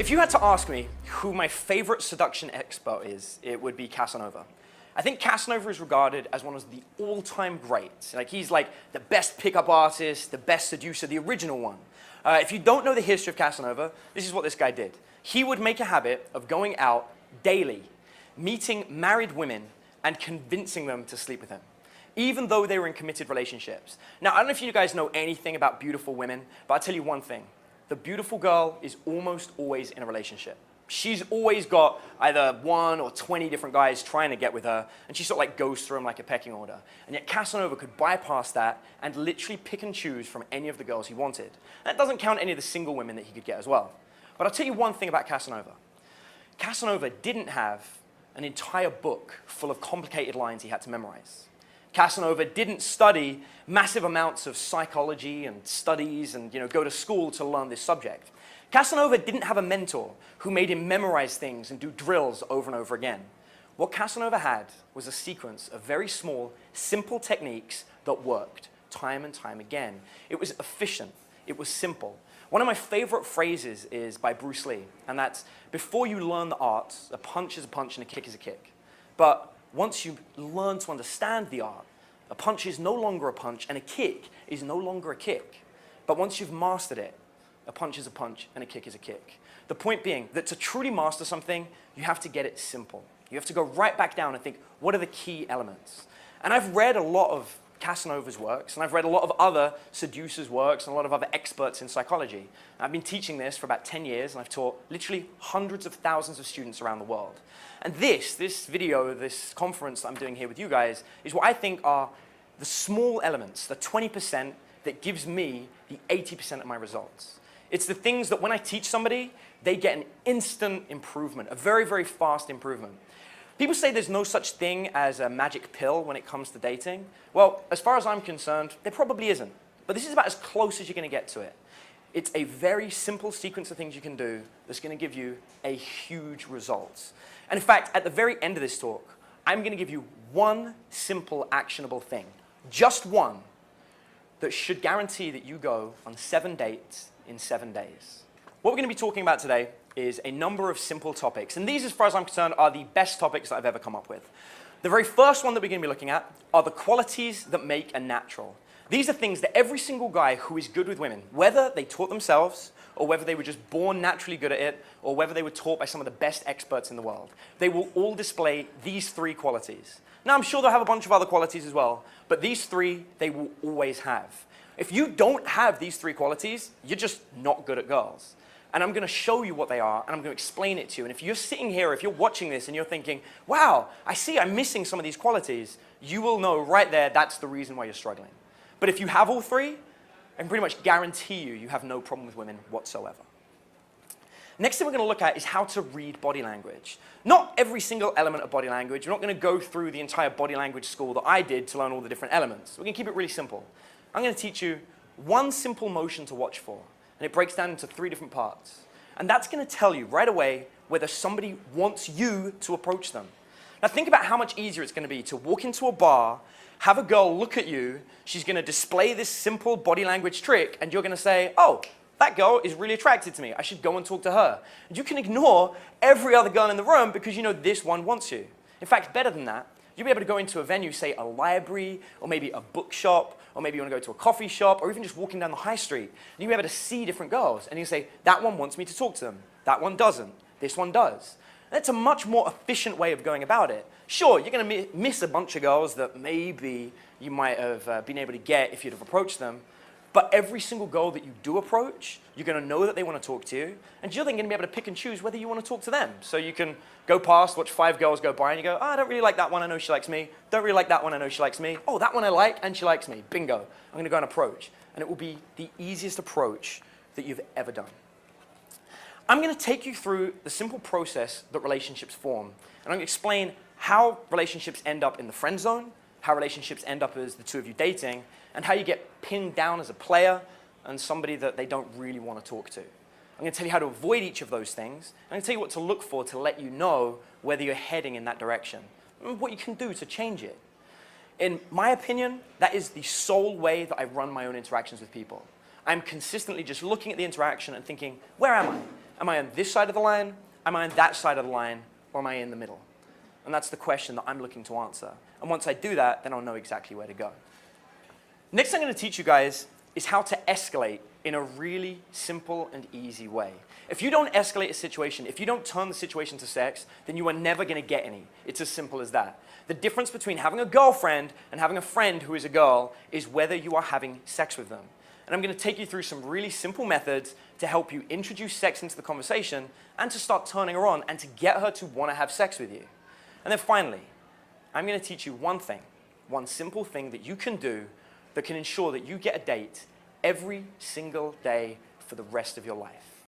if you had to ask me who my favorite seduction expert is, it would be Casanova. I think Casanova is regarded as one of the all-time greats. Like, he's like the best pickup artist, the best seducer, the original one. If you don't know the history of Casanova, this is what this guy did. He would make a habit of going out daily, meeting married women, and convincing them to sleep with him, even though they were in committed relationships. Now, I don't know if you guys know anything about beautiful women, but I'll tell you one thing. The beautiful girl is almost always in a relationship. She's always got either 1 or 20 different guys trying to get with her, and she sort of like goes through them like a pecking order. And yet Casanova could bypass that and literally pick and choose from any of the girls he wanted. And that doesn't count any of the single women that he could get as well. But I'll tell you one thing about Casanova. Casanova didn't have an entire book full of complicated lines he had to memorize. Casanova didn't study massive amounts of psychology and studies and go to school to learn this subject. Casanova didn't have a mentor who made him memorize things and do drills over and over again. What Casanova had was a sequence of very small, simple techniques that worked time and time again. It was efficient. It was simple. One of my favorite phrases is by Bruce Lee, and that's, before you learn the art, a punch is a punch and a kick is a kick. But once you learn to understand the art, a punch is no longer a punch and a kick is no longer a kick. But once you've mastered it, a punch is a punch and a kick is a kick. The point being that to truly master something, you have to get it simple. You have to go right back down and think, what are the key elements? And I've read a lot of Casanova's works, and I've read a lot of other seducers' works and a lot of other experts in psychology. I've been teaching this for about 10 years, and I've taught literally hundreds of thousands of students around the world. And this video, this conference that I'm doing here with you guys, is what I think are the small elements, the 20% that gives me the 80% of my results. It's the things that when I teach somebody, they get an instant improvement, a very, very fast improvement. People say there's no such thing as a magic pill when it comes to dating. Well, as far as I'm concerned, there probably isn't. But this is about as close as you're going to get to it. It's a very simple sequence of things you can do that's going to give you a huge result. And in fact, at the very end of this talk, I'm going to give you one simple, actionable thing, just one, that should guarantee that you go on 7 dates in 7 days. What we're going to be talking about today is a number of simple topics. And these, as far as I'm concerned, are the best topics that I've ever come up with. The very first one that we're going to be looking at are the qualities that make a natural. These are things that every single guy who is good with women, whether they taught themselves, or whether they were just born naturally good at it, or whether they were taught by some of the best experts in the world, they will all display these 3 qualities. Now, I'm sure they'll have a bunch of other qualities as well, but these 3 they will always have. If you don't have these 3 qualities, you're just not good at girls. And I'm going to show you what they are, and I'm going to explain it to you. And if you're sitting here, if you're watching this, and you're thinking, wow, I see I'm missing some of these qualities, you will know right there that's the reason why you're struggling. But if you have all 3, I can pretty much guarantee you have no problem with women whatsoever. Next thing we're going to look at is how to read body language. Not every single element of body language. We're not going to go through the entire body language school that I did to learn all the different elements. We're going to keep it really simple. I'm going to teach you one simple motion to watch for. And it breaks down into 3 different parts. And that's going to tell you right away whether somebody wants you to approach them. Now think about how much easier it's going to be to walk into a bar, have a girl look at you, she's going to display this simple body language trick, and you're going to say, oh, that girl is really attracted to me. I should go and talk to her. And you can ignore every other girl in the room because you know this one wants you. In fact, better than that, you'll be able to go into a venue, say a library, or maybe a bookshop, or maybe you want to go to a coffee shop, or even just walking down the high street, and you'll be able to see different girls, and you say, that one wants me to talk to them, that one doesn't, this one does. That's a much more efficient way of going about it. Sure, you're going to miss a bunch of girls that maybe you might have been able to get if you'd have approached them, but every single girl that you do approach, you're going to know that they want to talk to you, and you're then going to be able to pick and choose whether you want to talk to them. So you can go past, watch 5 girls go by, and you go, oh, I don't really like that one, I know she likes me. Don't really like that one, I know she likes me. Oh, that one I like, and she likes me. Bingo. I'm going to go and approach. And it will be the easiest approach that you've ever done. I'm going to take you through the simple process that relationships form. And I'm going to explain how relationships end up in the friend zone, how relationships end up as the 2 of you dating, and how you get pinned down as a player and somebody that they don't really want to talk to. I'm going to tell you how to avoid each of those things. I'm going to tell you what to look for to let you know whether you're heading in that direction, and what you can do to change it. In my opinion, that is the sole way that I run my own interactions with people. I'm consistently just looking at the interaction and thinking, where am I? Am I on this side of the line? Am I on that side of the line? Or am I in the middle? And that's the question that I'm looking to answer. And once I do that, then I'll know exactly where to go. Next thing I'm going to teach you guys is how to escalate in a really simple and easy way. If you don't escalate a situation, if you don't turn the situation to sex, then you are never going to get any. It's as simple as that. The difference between having a girlfriend and having a friend who is a girl is whether you are having sex with them. And I'm going to take you through some really simple methods to help you introduce sex into the conversation and to start turning her on and to get her to want to have sex with you. And then finally, I'm going to teach you one thing, one simple thing that you can do that can ensure that you get a date every single day for the rest of your life.